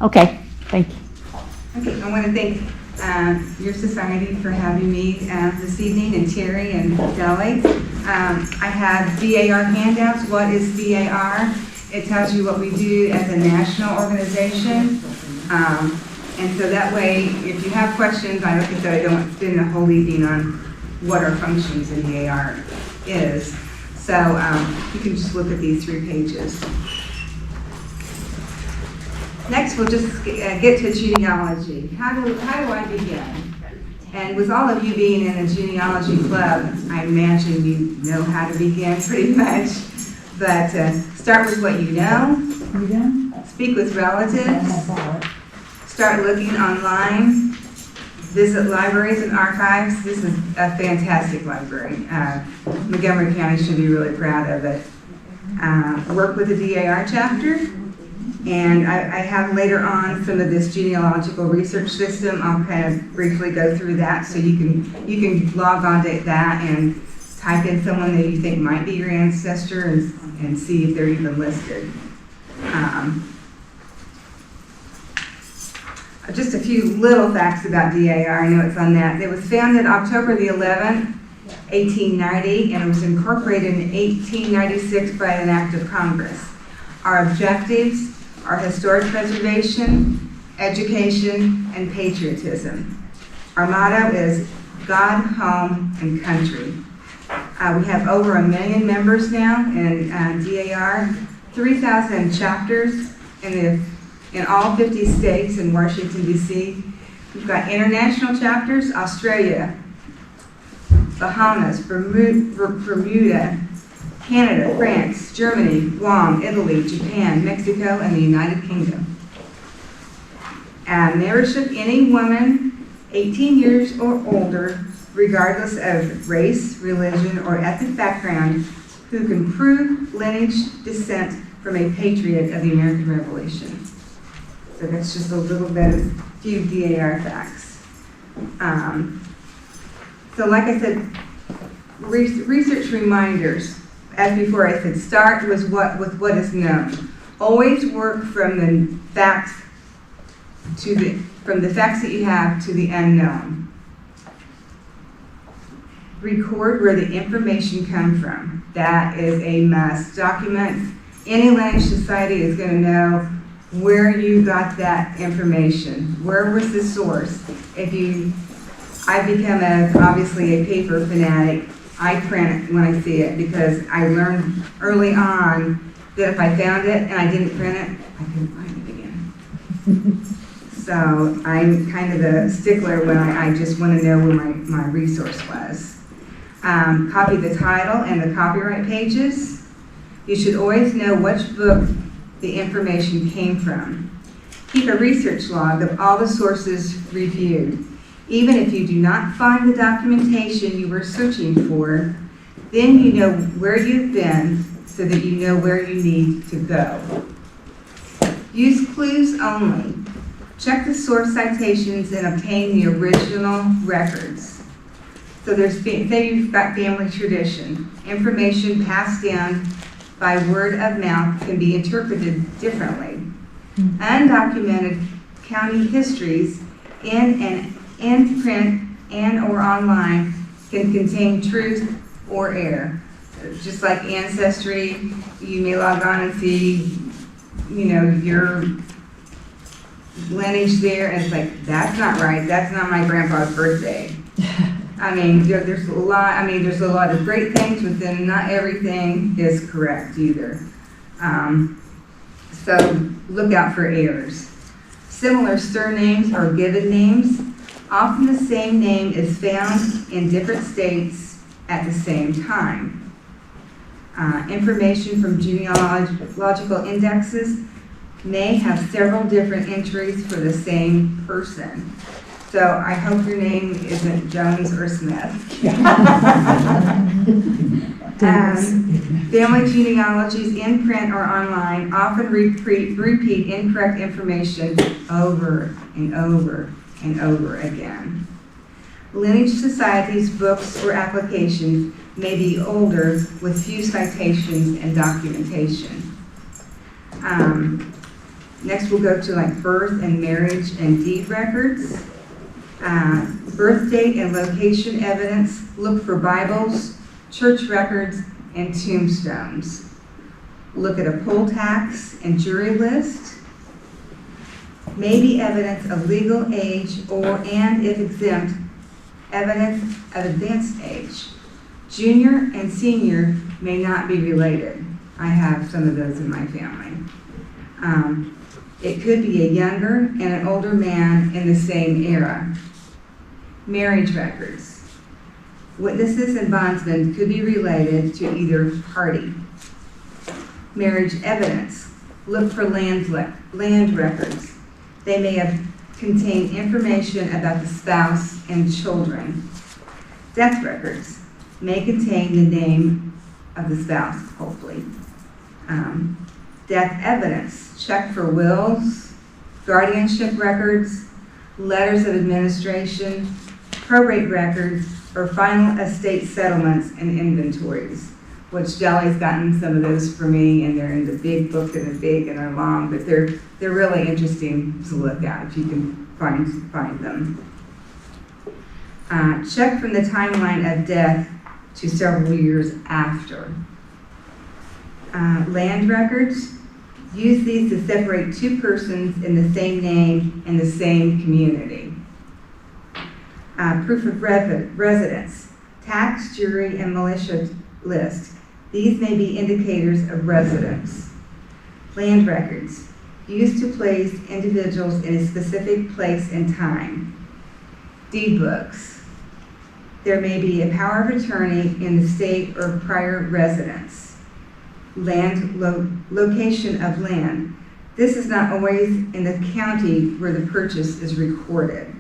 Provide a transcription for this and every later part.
Okay, thank you. Okay, I want to thank your society for having me this evening, and Terry and Dolly. I have DAR handouts. What is DAR? It tells you what we do as a national organization. And so that way, if you have questions, like I said, I don't spend the whole evening on what our functions in DAR is. So you can just look at these 3 pages. Next, we'll just get to genealogy. How do I begin? And with all of you being in a genealogy club, I imagine you know how to begin pretty much. But start with what you know. Speak with relatives. Start looking online. Visit libraries and archives. This is a fantastic library. Montgomery County should be really proud of it. Work with the DAR chapter. And I have later on some of this genealogical research system. I'll kind of briefly go through that, so you can log on to that and type in someone that you think might be your ancestor and see if they're even listed. Just a few little facts about DAR. I know it's on that. It was founded October the 11th, 1890, and it was incorporated in 1896 by an act of Congress. Our objectives are historic preservation, education, and patriotism. Our motto is God, home, and country. We have over 1 million members now in DAR, 3,000 chapters in all 50 states and Washington, D.C. We've got international chapters: Australia, Bahamas, Bermuda, Canada, France, Germany, Guam, Italy, Japan, Mexico, and the United Kingdom. Membership: any woman 18 years or older, regardless of race, religion, or ethnic background, who can prove lineage descent from a patriot of the American Revolution. So that's just a little bit of few DAR facts. So like I said, research reminders. As before, I said start with what is known. Always work from the facts that you have to the unknown. Record where the information comes from. That is a must. Document. Any lineage society is going to know where you got that information. Where was the source? I've become obviously a paper fanatic. I print it when I see it, because I learned early on that if I found it and I didn't print it, I couldn't find it again. So I'm kind of a stickler when I just want to know where my resource was. Copy the title and the copyright pages. You should always know which book the information came from. Keep a research log of all the sources reviewed. Even if you do not find the documentation you were searching for, then you know where you've been so that you know where you need to go. Use clues only. Check the source citations and obtain the original records. So say you've got family tradition. Information passed down by word of mouth can be interpreted differently. Undocumented county histories in print and or online can contain truth or error. Just like Ancestry, you may log on and see, your lineage there, and it's like, that's not right. That's not my grandpa's birthday. I mean, there's a lot of great things, but then not everything is correct either. So look out for errors. Similar surnames or given names. Often the same name is found in different states at the same time. Information from genealogical indexes may have several different entries for the same person. So I hope your name isn't Jones or Smith. Family genealogies in print or online often repeat incorrect information over and over and over again. Lineage societies, books, or applications may be older with few citations and documentation. Next, we'll go to like birth and marriage and deed records. Birth date and location evidence. Look for Bibles, church records, and tombstones. Look at a poll tax and jury list. Maybe evidence of legal age and if exempt, evidence of advanced age. Junior and senior may not be related. I have some of those in my family. It could be a younger and an older man in the same era. Marriage records. Witnesses and bondsmen could be related to either party. Marriage evidence. Look for land records. They may have contained information about the spouse and children. Death records may contain the name of the spouse, hopefully. Death evidence. Check for wills, guardianship records, letters of administration, probate records, or final estate settlements and inventories, which Jelly's gotten some of those for me, and they're in the big book and they're long, but they're really interesting to look at if you can find them. Check from the timeline of death to several years after. Land records. Use these to separate two persons in the same name in the same community. Proof of residence. Tax, jury, and militia list. These may be indicators of residence. Land records. Used to place individuals in a specific place and time. Deed books. There may be a power of attorney in the state or prior residence. Land location of land. This is not always in the county where the purchase is recorded.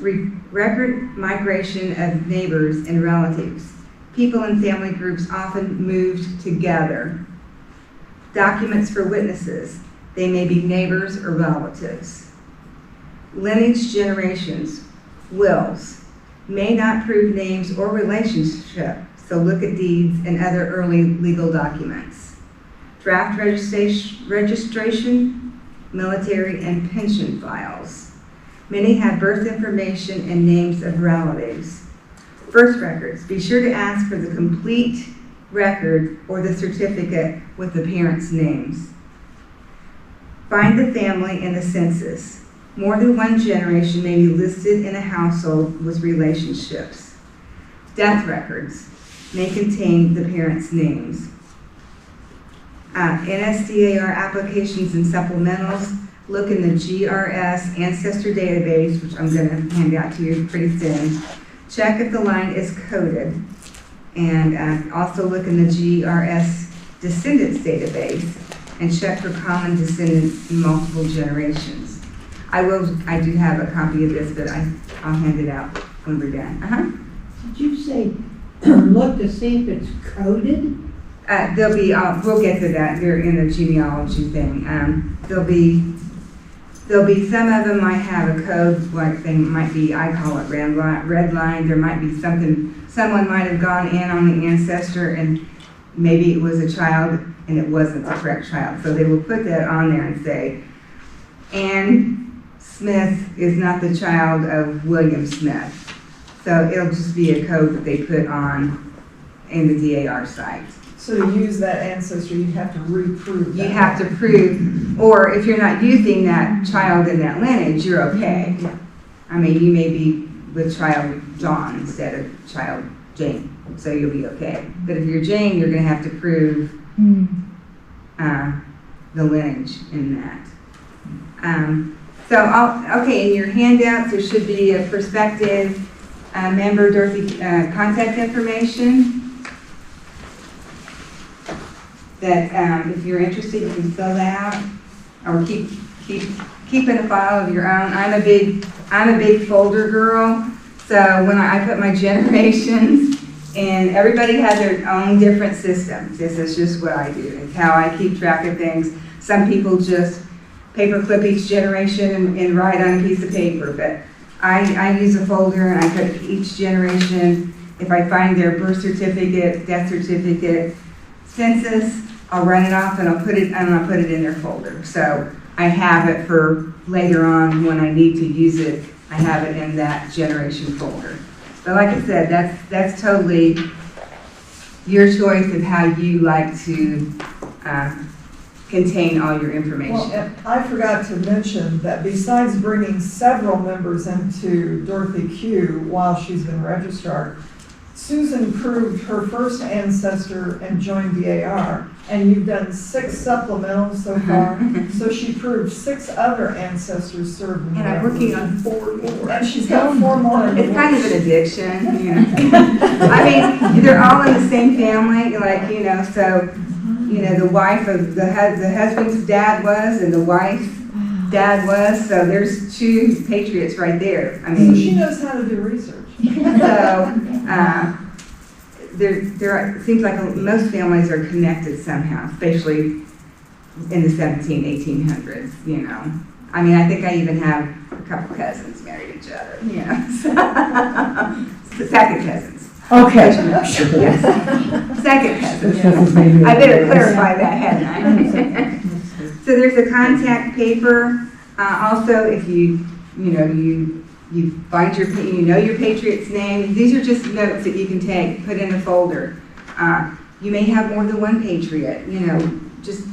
Record migration of neighbors and relatives. People in family groups often moved together. Documents for witnesses. They may be neighbors or relatives. Lineage generations. Wills. May not prove names or relationship, so look at deeds and other early legal documents. Draft registration, military, and pension files. Many have birth information and names of relatives. Birth records. Be sure to ask for the complete record or the certificate with the parents' names. Find the family in the census. More than one generation may be listed in a household with relationships. Death records may contain the parents' names. NSDAR applications and supplementals. Look in the GRS Ancestor database, which I'm going to hand out to you pretty soon. Check if the line is coded. And also look in the GRS Descendants database and check for common descendants in multiple generations. I do have a copy of this, but I'll hand it out when we're done. Did you say look to see if it's coded? There'll be, we'll get to that. They're in the genealogy thing. There'll be some of them might have a code, like they might be, I call it red line. There might be something, someone might have gone in on the ancestor and maybe it was a child and it wasn't the correct child. So they will put that on there and say, Ann Smith is not the child of William Smith. So it'll just be a code that they put on in the DAR site. So to use that ancestor, you'd have to reprove that. You have to prove, or if you're not using that child in that lineage, you're okay. Yeah. I mean, you may be with child John instead of child Jane, so you'll be okay. But if you're Jane, you're going to have to prove the lineage in that. Okay, in your handouts, there should be a prospective member Dorothy contact information that if you're interested, you can fill out or keep in a file of your own. I'm a big folder girl, so when I put my generations, and everybody has their own different systems. This is just what I do. It's how I keep track of things. Some people just paperclip each generation and write on a piece of paper, but I use a folder and I put each generation. If I find their birth certificate, death certificate, census, I'll run it off and I'll put it in their folder. So I have it for later on when I need to use it. I have it in that generation folder. But like I said, that's totally your choice of how you like to contain all your information. Well, and I forgot to mention that besides bringing several members into Dorothy Q while she's been registrar, Susan proved her first ancestor and joined DAR, and you've done 6 supplementals so far. So she proved 6 other ancestors served in And I'm working on 4 more. And she's got 4 more. It's kind of an addiction, you know. I mean, they're all in the same family, like, you know, so, you know, the wife of the husband's dad was, and the wife's dad was, so there's 2 patriots right there. I mean, So she knows how to do research. So, it seems like most families are connected somehow, especially in the 1800s, you know. I mean, I think I even have a couple cousins married each other, you know. Second cousins. Okay. Yes. Second cousins. I better clarify that, hadn't I? So there's a contact paper. Also, if you find your patriot's name. These are just notes that you can take, put in a folder. You may have more than one patriot, you know, just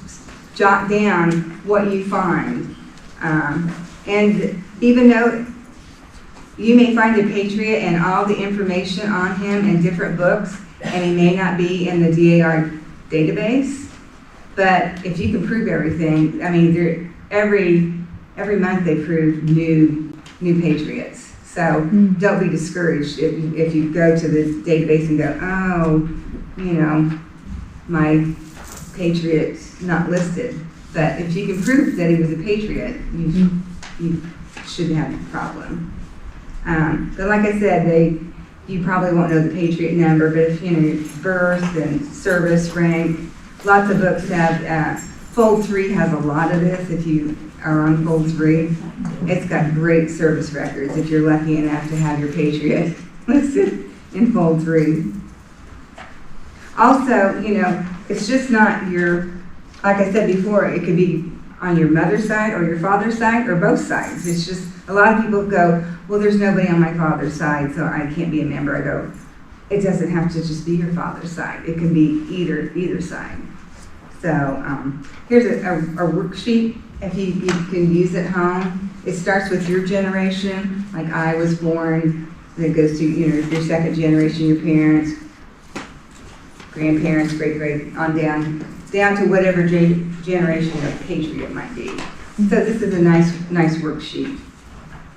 jot down what you find. And even though you may find a patriot and all the information on him in different books, and he may not be in the DAR database, but if you can prove everything, I mean, every month they prove new patriots. So don't be discouraged if you go to the database and go, oh, you know, my patriot's not listed. But if you can prove that he was a patriot, you shouldn't have a problem. But like I said, you probably won't know the patriot number, but if you know your birth and service rank, lots of books have, Fold 3 has a lot of this if you are on Fold 3. It's got great service records if you're lucky enough to have your patriot listed in Fold 3. Also, you know, it's just not like I said before, it could be on your mother's side or your father's side or both sides. It's just, a lot of people go, well, there's nobody on my father's side, so I can't be a member. I go, it doesn't have to just be your father's side. It can be either side. So here's a worksheet. If you can use at home, it starts with your generation, like I was born, and it goes to, you know, your second generation, your parents, grandparents, great, on down to whatever generation of patriot might be. So this is a nice worksheet.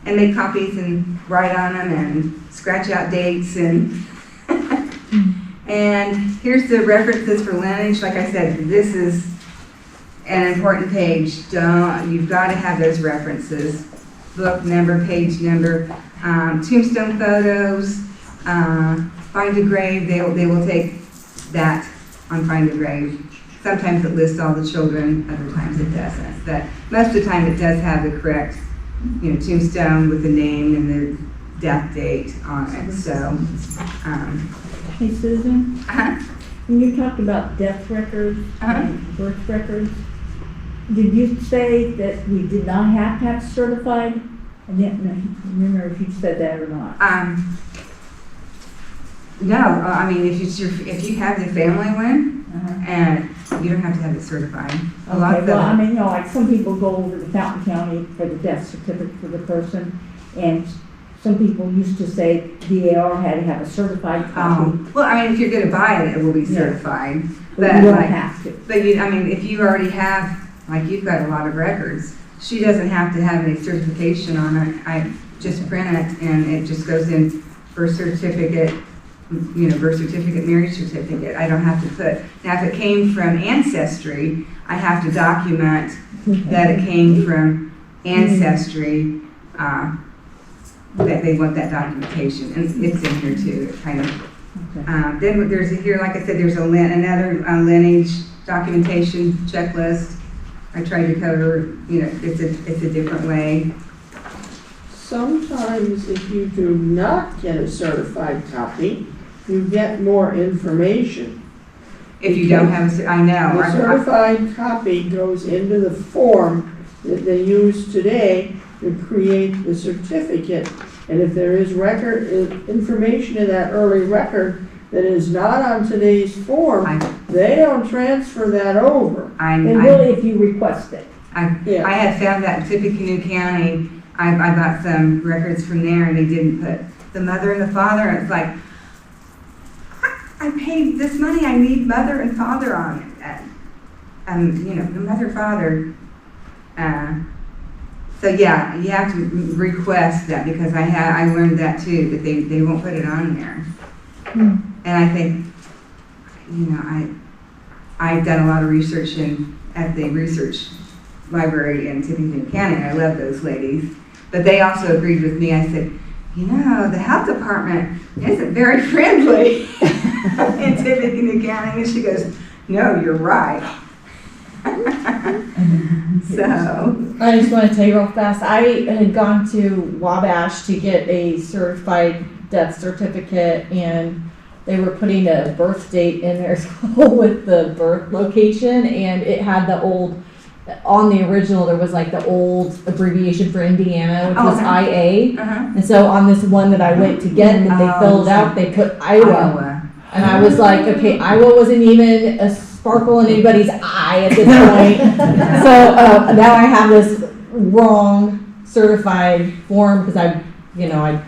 And make copies and write on them and scratch out dates and and here's the references for Lineage. Like I said, this is an important page. You've got to have those references. Book number, page number, tombstone photos, find a grave. They will take that on find a grave. Sometimes it lists all the children, other times it doesn't. But most of the time it does have the correct, you know, tombstone with the name and the death date on it. So, Hey Susan, when you talked about death records and birth records, did you say that we did not have to have certified? I didn't remember if you said that or not. No, I mean, if you have the family one, and you don't have to have it certified. I mean, you know, like some people go over to Fountain County for the death certificate for the person, and some people used to say DAR had to have a certified copy. Well, I mean, if you're going to buy it, it will be certified. But you don't have to. But I mean, if you already have, like you've got a lot of records, she doesn't have to have any certification on it. I just print it and it just goes in birth certificate, you know, birth certificate, marriage certificate. I don't have to put, now if it came from Ancestry, I have to document that it came from Ancestry, that they want that documentation, and it's in here too. It kind of. Then there's here, like I said, there's another Lineage documentation checklist. I tried to cover, you know, it's a different way. Sometimes if you do not get a certified copy, you get more information. if you don't have, I know. The certified copy goes into the form that they use today to create the certificate. And if there is record, information in that early record that is not on today's form, they don't transfer that over. And really, if you request it. Yeah. I had found that in Tippecanoe County, I got some records from there and they didn't put the mother and the father, and it's like, I paid this money, I need mother and father on it. You know, the mother, father. So yeah, you have to request that, because I learned that too, that they won't put it on there. And I think, you know, I've done a lot of research at the research library in Tippecanoe County, and I love those ladies. But they also agreed with me. I said, you know, the health department isn't very friendly in Tippecanoe County. And she goes, no, you're right. So. I just want to tell you real fast, I had gone to Wabash to get a certified death certificate, and they were putting a birth date in there with the birth location, and it had the old, on the original, there was like the old abbreviation for Indiana, which was IA. And so on this one that I went to get, that they filled out, they put Iowa. And I was like, okay, Iowa wasn't even a sparkle in anybody's eye at this point. So now I have this wrong certified form because I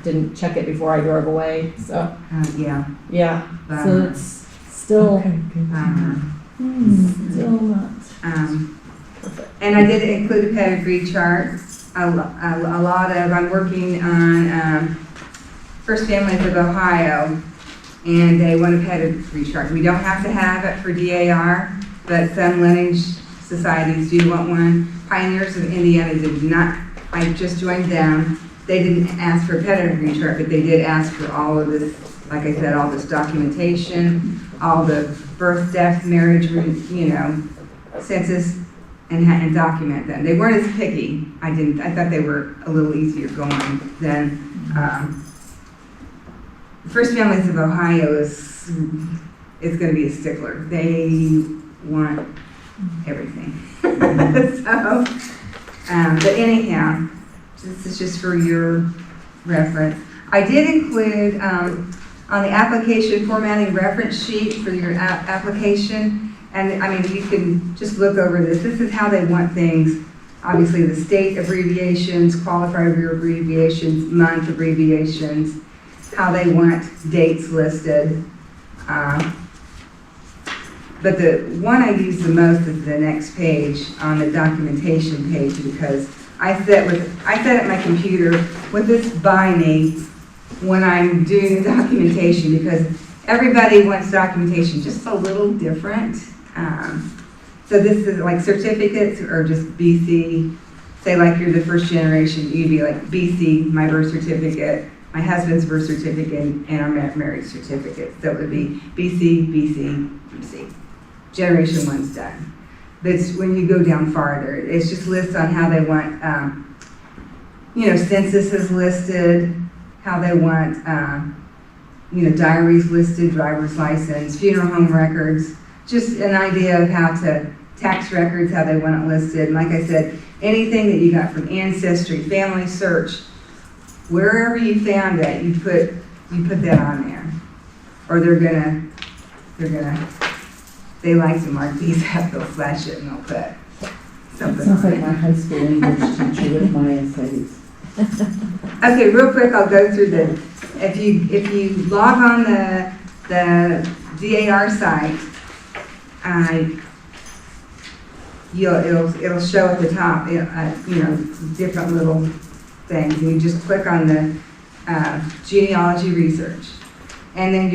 didn't check it before I drove away. So yeah. So it's still still not. And I did include a pedigree chart. A lot of, I'm working on First Families of Ohio, and they want a pedigree chart. We don't have to have it for DAR, but some lineage societies do want one. Pioneers of Indiana did not. I just joined them. They didn't ask for a pedigree chart, but they did ask for all of this, like I said, all this documentation, all the birth, death, marriage, census, and document them. They weren't as picky. I thought they were a little easier going than First Families of Ohio is going to be a stickler. They want everything. So, but anyhow, this is just for your reference. I did include on the application formatting reference sheet for your application. And I mean, you can just look over this. This is how they want things. Obviously, the state abbreviations, qualifier abbreviations, month abbreviations, how they want dates listed. But the one I use the most is the next page on the documentation page, because I sit at my computer with this by me when I'm doing the documentation, because everybody wants documentation just a little different. So this is like certificates or just BC. Say like you're the first generation, you'd be like BC, my birth certificate, my husband's birth certificate, and our marriage certificate. So it would be BC, BC, BC. Generation one's done. But it's when you go down farther, it's just lists on how they want, census is listed, how they want, diaries listed, driver's license, funeral home records, just an idea of how to, tax records, how they want it listed. And like I said, anything that you got from Ancestry, Family Search, wherever you found it, you put that on there. Or they like to mark these up, they'll slash it and they'll put something Sounds on like it. my high school English teacher with my essays. Okay, real quick, I'll go through the, if you log on the DAR site, it'll show at the top, different little things, and you just click on the genealogy research, and then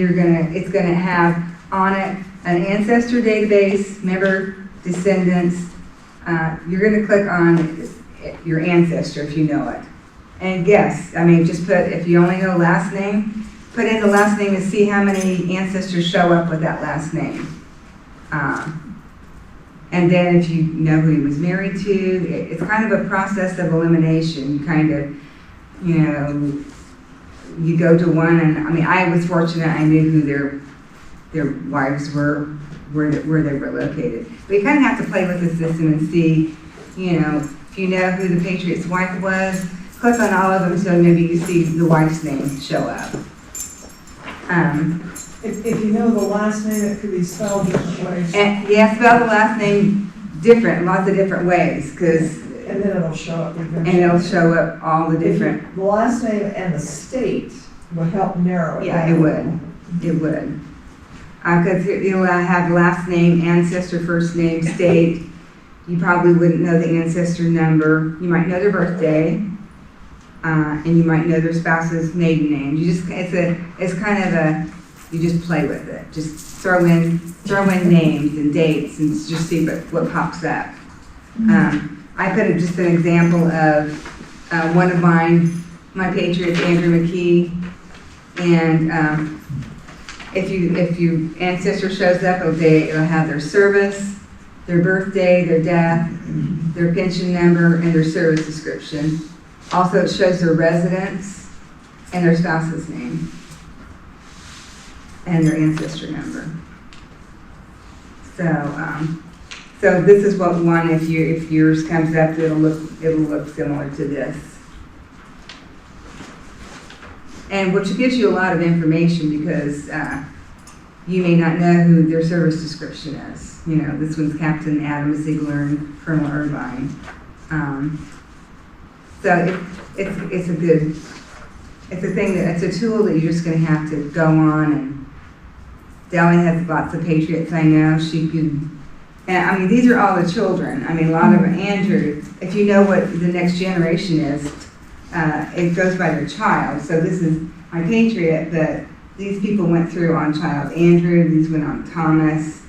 it's gonna have on it an ancestor database, member, descendants. You're gonna click on your ancestor if you know it, and guess. I mean, just put, if you only know last name, put in the last name and see how many ancestors show up with that last name. And then if you know who he was married to, it's kind of a process of elimination. Kind of, you go to one, and I mean, I was fortunate, I knew who their wives were, where they were located. But you kind of have to play with the system and see, you know, if you know who the Patriot's wife was, click on all of them so maybe you see the wife's name show up. If you know the last name, it could be spelled different ways, And yeah, spell the last name different, lots of different ways, and then it'll show up eventually. and it'll show up all the different, The last name and the state would help narrow it yeah, down. it would, it would. Because you'll have last name, ancestor, first name, state. You probably wouldn't know the ancestor number. You might know their birthday, and you might know their spouse's maiden name. You just, it's kind of a, you just play with it. Just throw in names and dates and just see what pops up. I put just an example of one of my patriots, Andrew McKee, and if you ancestor shows up, it'll have their service, their birthday, their death, their pension number, and their service description. Also, it shows their residence and their spouse's name and their ancestor number. So this is what one, if yours comes up, it'll look similar to this. And which gives you a lot of information because you may not know who their service description is. You know, this one's Captain Adam Ziegler and Colonel Irvine. So it's a tool that you're just going to have to go on. And Deli has lots of patriots I know. She can. And I mean, these are all the children. I mean, a lot of them. Andrew, if you know what the next generation is, it goes by their child. So this is my patriot, but these people went through on child Andrew, these went on Thomas.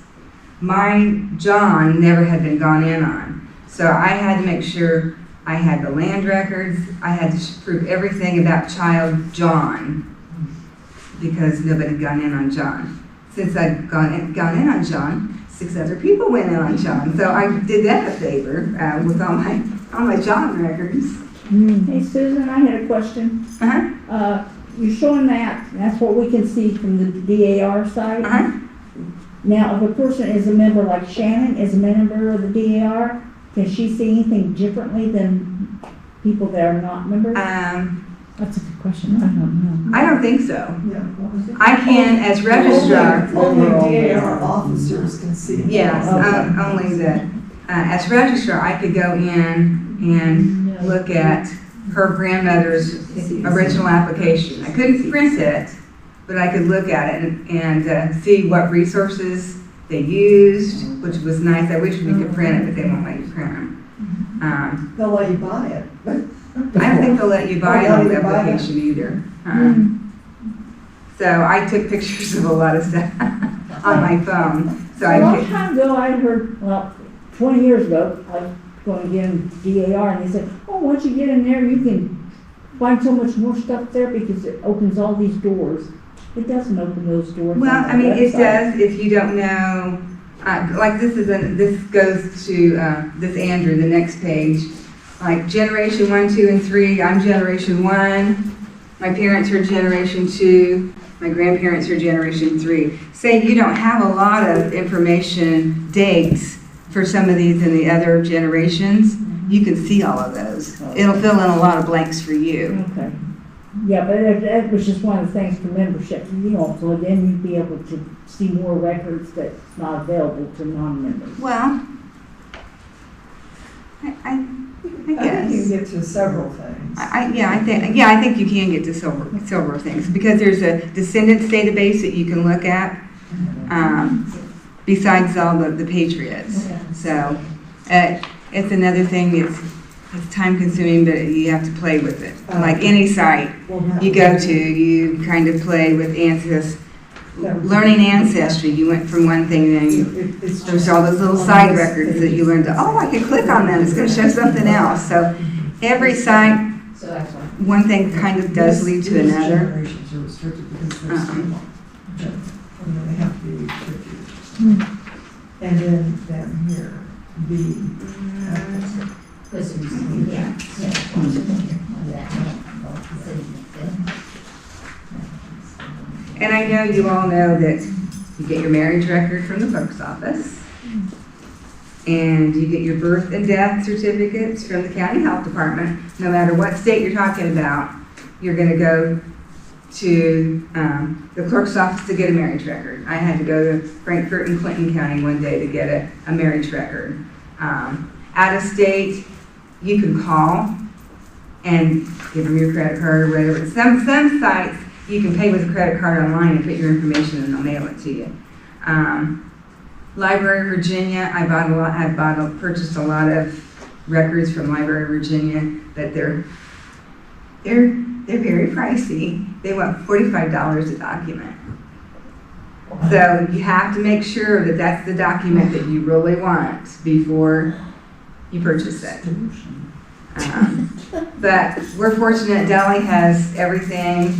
My John never had been gone in on. So I had to make sure I had the land records. I had to prove everything about child John because nobody had gone in on John. Since I'd gone in on John, 6 other people went in on John. So I did that a favor with all my John records. Hey Susan, I had a question. You're showing that, that's what we can see from the DAR side. Now, if a person is a member, like Shannon is a member of the DAR, can she see anything differently than people that are not members? That's a good question. I don't know. I don't think so. Yeah, what was it? I can, as registrar. Only DAR officers can see. Yes, only that. As registrar, I could go in and look at her grandmother's original application. I couldn't print it, but I could look at it and see what resources they used, which was nice. I wish we could print it, but they won't let you print them. They'll let you buy it. I don't think they'll let you buy it on the application either. So I took pictures of a lot of stuff on my phone. So A long time ago, I heard, well, 20 years ago, I was going to get in DAR, and they said, oh, once you get in there, you can find so much more stuff there because it opens all these doors. It doesn't open those doors. well, on I mean, the it website. does if you don't know. Like this goes to this Andrew, the next page. Like generation 1, 2, and 3. I'm generation 1. My parents are generation 2. My grandparents are generation 3. Say you don't have a lot of information dates for some of these in the other generations. You can see all of those. It'll fill in a lot of blanks for you. Okay. Yeah, but that was just one of the things for membership. You know, so then you'd be able to see more records that's not available to non-members. Well, I I think you guess. can get to several things. I think you can get to several things because there's a descendants database that you can look at besides all the patriots. So it's another thing. It's time consuming, but you have to play with it. Like any site you go to, you kind of play with learning ancestry. You went from one thing, then there's all those little side records that you learned. Oh, I can click on them. It's going to show something else. So every site, one thing kind of does lead to another. Generations are restricted because they're small. They have to be restricted. And then here, And I know you all know that You get your marriage record from the clerk's office. And you get your birth and death certificates from the county health department. No matter what state you're talking about, you're gonna go to the clerk's office to get a marriage record. I had to go to Frankfort and Clinton County one day to get a marriage record. Out of state, you can call and give them your credit card or whatever. Some sites, you can pay with a credit card online and put your information and they'll mail it to you. Library of Virginia, I purchased a lot of records from Library of Virginia, but they're very pricey. They want $45 a document. So you have to make sure that that's the document that you really want before you purchase it. But we're fortunate Delhi has everything.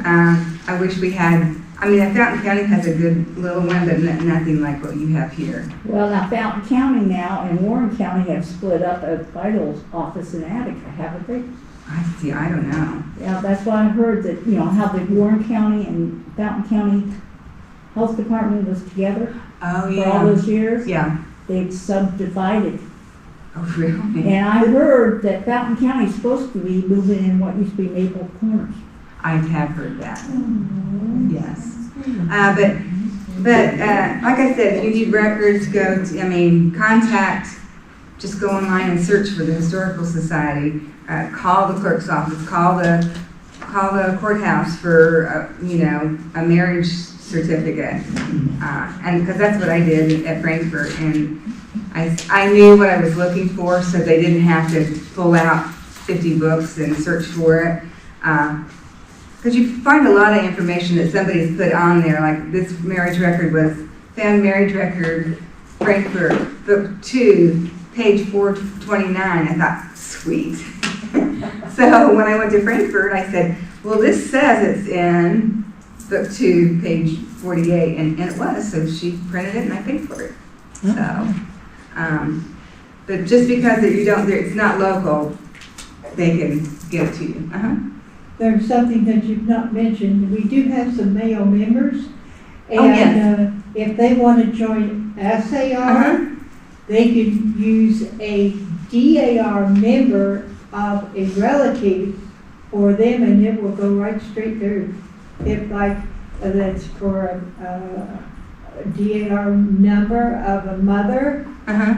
I wish we had, Fountain County has a good little one, but nothing like what you have here. Well, now Fountain County now and Warren County have split up a vital office in Attica, haven't they? I don't know. Yeah, that's why I heard that, how the Warren County and Fountain County Health Department was together Oh, for yeah. all those years. Yeah. They've subdivided. Oh, really? And I heard that Fountain County is supposed to be moving in what used to be Maple Corners. I have heard that. Yes. But like I said, if you need records, contact, just go online and search for the Historical Society. Call the clerk's office, call the courthouse for, a marriage certificate. And because that's what I did at Frankfort. And I knew what I was looking for, so they didn't have to pull out 50 books and search for it. Because you find a lot of information that somebody's put on there, like this marriage record was found marriage record, Frankfurt, book 2, page 429. I thought, sweet. So when I went to Frankfurt, I said, well, this says it's in book 2, page 48, and it was. So she printed it and I paid for it. So, but just because it's not local, they can give it to you. There's something that you've not mentioned. We do have some male members. Oh, yes. And if they want to join SAR, they could use a DAR member of a relative for them, and it will go right straight through. If that's for a DAR number of a mother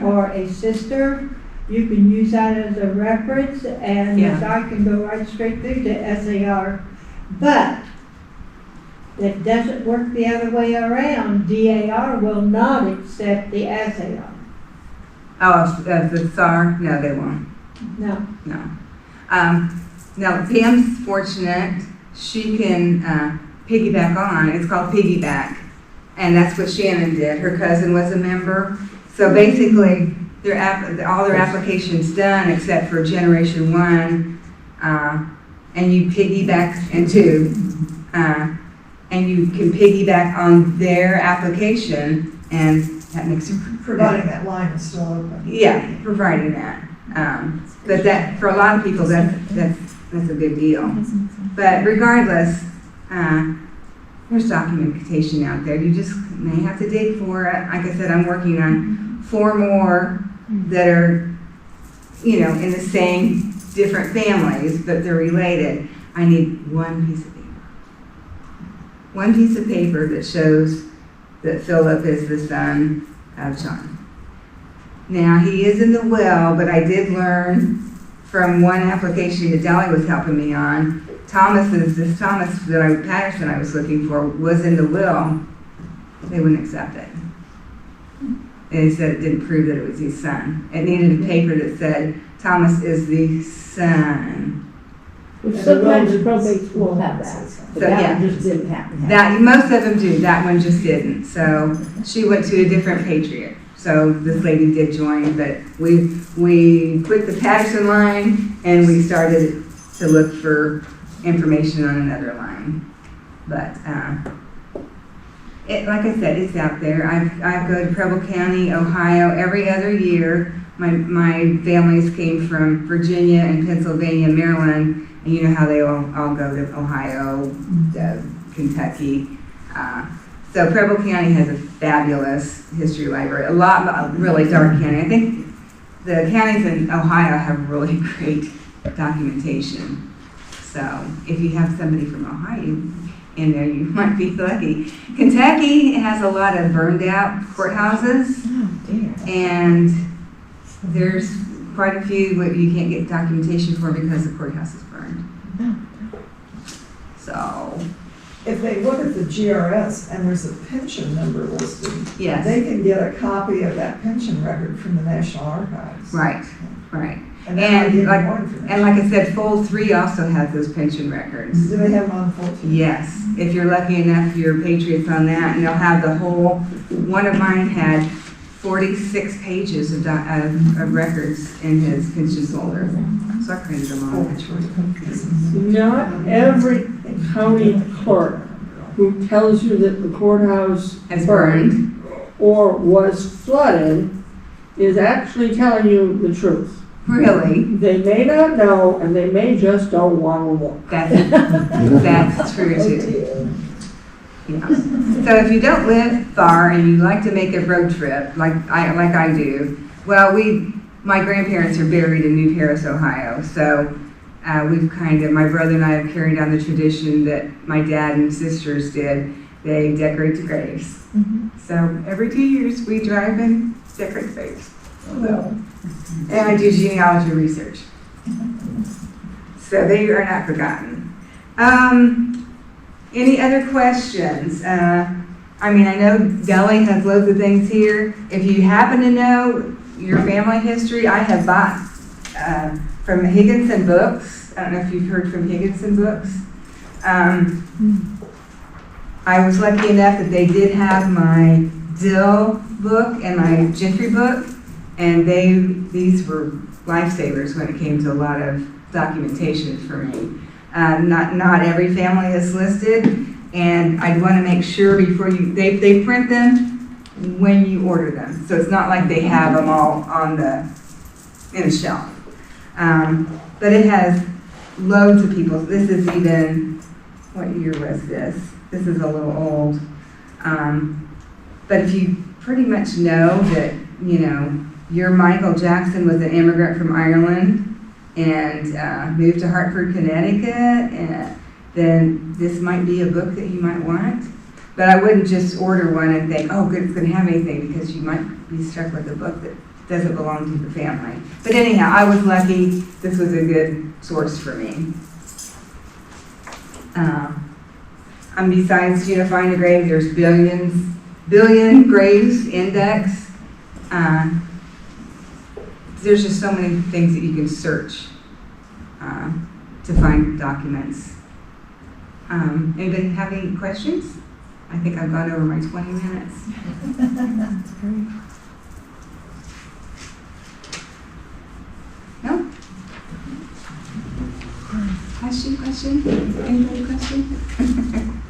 or a sister, you can use that as a reference, and I can go right straight through to SAR. But that doesn't work the other way around. DAR will not accept the SAR. Oh, the SAR? No, they won't. No. No. Now, Pam's fortunate. She can piggyback on. It's called piggyback. And that's what Shannon did. Her cousin was a member. So basically, all their applications done except for Generation 1, and you piggyback into, and you can piggyback on their application, and that makes it Providing that line is still open. Yeah, providing that. But that for a lot of people, that's a good deal. But regardless, there's documentation out there. You just may have to dig for it. Like I said, I'm working on 4 more that are, in the same different families, but they're related. I need one piece of paper. One piece of paper that shows that Philip is the son of John. Now, he is in the will, but I did learn from one application that Delhi was helping me on, this Thomas Patterson I was looking for was in the will. They wouldn't accept it. And he said it didn't prove that it was his son. It needed a paper that said Thomas is the son. Which sometimes probates will have that. But that one just didn't happen. That most of them do. That one just didn't. So she went to a different patriot. So this lady did join, but we quit the Patterson line and we started to look for information on another line. But like I said, it's out there. I go to Preble County, Ohio every other year. My families came from Virginia and Pennsylvania, Maryland, and you know how they all go to Ohio, Kentucky. So Preble County has a fabulous history library, a lot, really Darke County. I think the counties in Ohio have really great documentation. So if you have somebody from Ohio in there, you might be lucky. Kentucky has a lot of burned out courthouses, and there's quite a few that you can't get documentation for because the courthouse is burned. So, If they look at the GRS and there's a pension number listed, yes. they can get a copy of that pension record from the National Archives. Right, right. And that might And give like, more information. and like I said, Fold 3 also has those pension records. Do they have them on 14? Yes, if you're lucky enough, you're patriots on that, and they'll have the whole, one of mine had 46 pages of records in his pension folder. So I printed them all. Not every county clerk who tells you that the courthouse Has burned or was flooded is actually telling you the truth. Really? They may not know, and they may just don't want to look. That's true too. Yeah. So if you don't live far and you like to make a road trip, like I do, well, my grandparents are buried in New Paris, Ohio. So we've my brother and I have carried on the tradition that my dad and sisters did. They decorate the graves. So every 2 years we drive and decorate graves. So, and I do genealogy research. So they are not forgotten. Any other questions? I know Deli has loads of things here. If you happen to know your family history, I have bought from Higginson Books. I don't know if you've heard from Higginson Books. I was lucky enough that they did have my Dill book and my Gentry book, and these were lifesavers when it came to a lot of documentation for me. Not every family is listed, and I'd want to make sure before they print them when you order them. So it's not like they have them all in a shelf. But it has loads of people. This is even, what year was this? This is a little old. But if you pretty much know that, your Michael Jackson was an immigrant from Ireland and moved to Hartford, Connecticut, and then this might be a book that you might want. But I wouldn't just order one and think, oh, good, it's going to have anything, because you might be stuck with a book that doesn't belong to the family. But anyhow, I was lucky. This was a good source for me. And besides Find a Grave, there's billion graves index. There's just so many things that you can search to find documents. Anybody have any questions? I think I've gone over my 20 minutes. That's great. No? Question? Anybody question?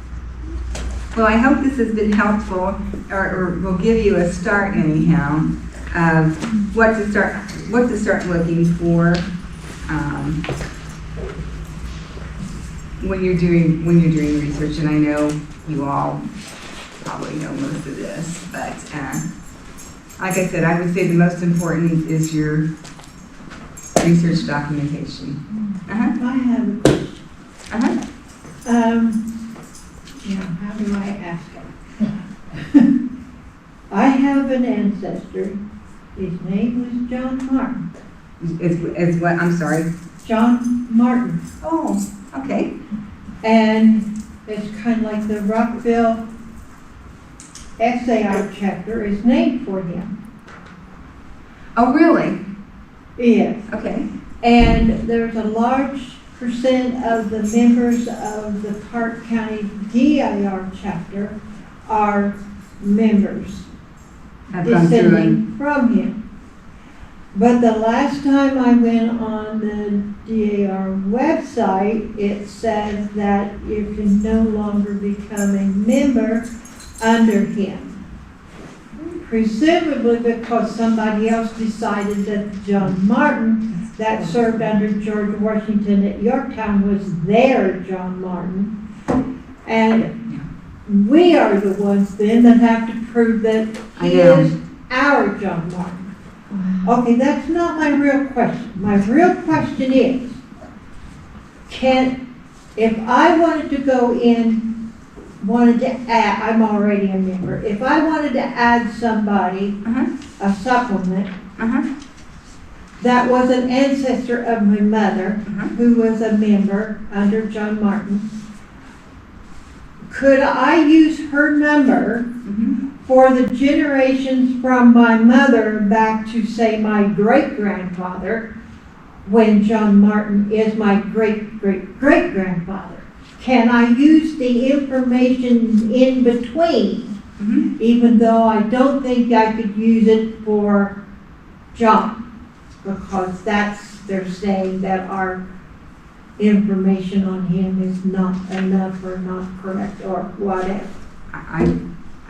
Well, I hope this has been helpful, or will give you a start anyhow of what to start looking for when you're doing research. And I know you all probably know most of this, but like I said, I would say the most important is your research documentation. I have a question. How do I ask it? I have an ancestor. His name was John Martin. Is what? I'm sorry. John Martin. Oh, okay. And it's kind of like the Rockville SAR chapter is named for him. Oh, really? Yes. Okay. And there's a large percent of the members of the Park County DIR chapter are members I've gone through descending from him. But the last time I went on the DAR website, it says that you can no longer become a member under him. Presumably because somebody else decided that John Martin that served under George Washington at Yorktown was their John Martin. And we are the ones then that have to prove that I he know. is our John Martin. Okay, that's not my real question. My real question is, if I wanted to go in, wanted to add, I'm already a member, if I wanted to add somebody, a supplement, that was an ancestor of my mother, who was a member under John Martin, could I use her number for the generations from my mother back to, say, my great-grandfather, when John Martin is my great-great-great-grandfather? Can I use the information in between, even though I don't think I could use it for John? Because they're saying that our information on him is not enough or not correct or whatever.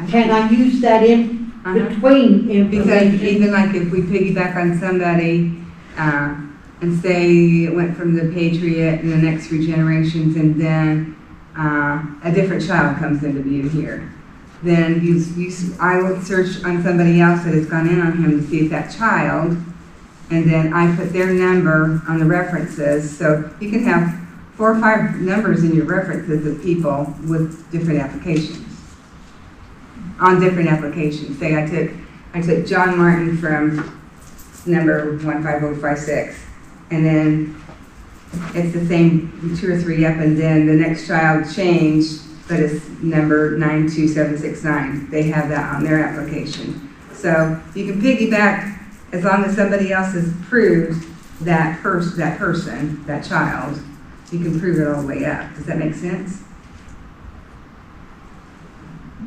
Can I use that in between Because information? even like if we piggyback on somebody, and say it went from the Patriot and the next 3 generations, and then a different child comes into view here, then I would search on somebody else that has gone in on him to see if that child, and then I put their number on the references. So you can have 4 or 5 numbers in your references of people with different applications. On different applications. Say I took John Martin from number 15056, and then it's the same 2 or 3 up, and then the next child changed, but it's number 92769. They have that on their application. So you can piggyback as long as somebody else has proved that person, that child. You can prove it all the way up. Does that make sense?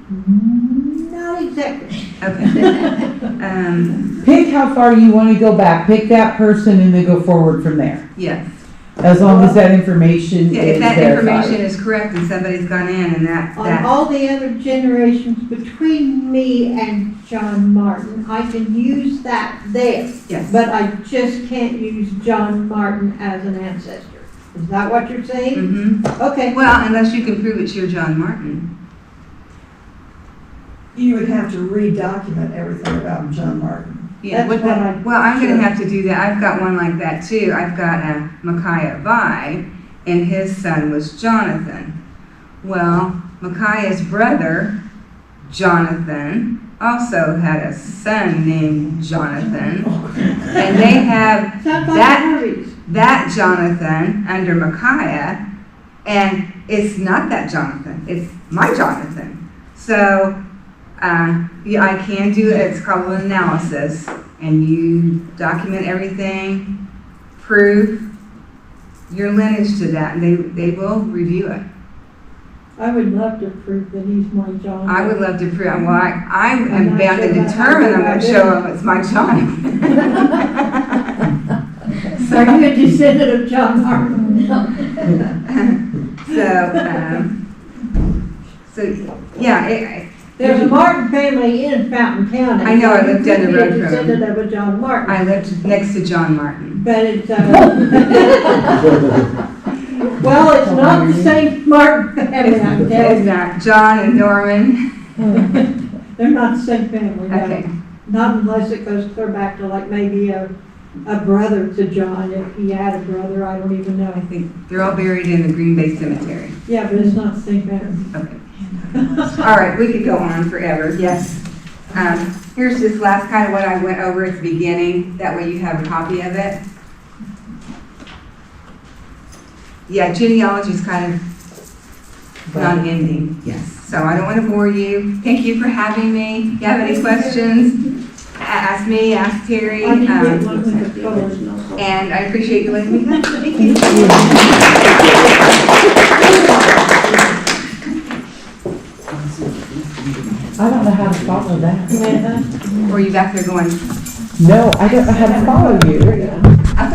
Not exactly. Okay. Pick how far you want to go back, pick that person and then go forward from there. Yes. As long as that information Yeah, is if that verified. information is correct and somebody's gone in and On all the other generations between me and John Martin, I can use that there. yes. But I just can't use John Martin as an ancestor. Is that what you're saying? Okay. Well, unless you can prove it's your John Martin. You would have to redocument everything about John Martin. Yeah, That's what I- well, I'm going sure. to have to do that. I've got one like that too. I've got a Micaiah Vi, and his son was Jonathan. Well, Micaiah's brother, Jonathan, also had a son named Jonathan, and they have Sounds like that Harvey's. that Jonathan under Micaiah, and it's not that Jonathan, it's my Jonathan. So, yeah, I can do it. It's called an analysis, and you document everything, prove your lineage to that, and they will review it. I would love to prove that he's my John. I would love to prove, well, I I'm am not bound to sure about determine, I'm how going to good show I them it's my Jonathan. Are you a descendant of John Martin? So yeah, There's a Martin family in Fountain County. I know, I lived down the You road could be a from him. descendant of a John Martin. I lived next to John Martin. But it's, well, it's not the same Martin family, I'm telling It's you. not John and Norman. They're not the same family, no. Okay. Not unless it goes clear back to like maybe a brother to John, if he had a brother, I don't even I know. think they're all buried in the Green Bay Cemetery. Yeah, but it's not the same family. Okay. All right, we could go on forever, yes. Here's just last kind of what I went over at the beginning. That way you have a copy of it. Yeah, genealogy is kind of non-ending, yes. So I don't want to bore you. Thank you for having me. If you have any questions, ask me, ask Terry. I didn't get one with the colors. And I appreciate you letting me come. Thank you. I don't know how to follow that. Or are you back there going, No, I don't know how to follow you. I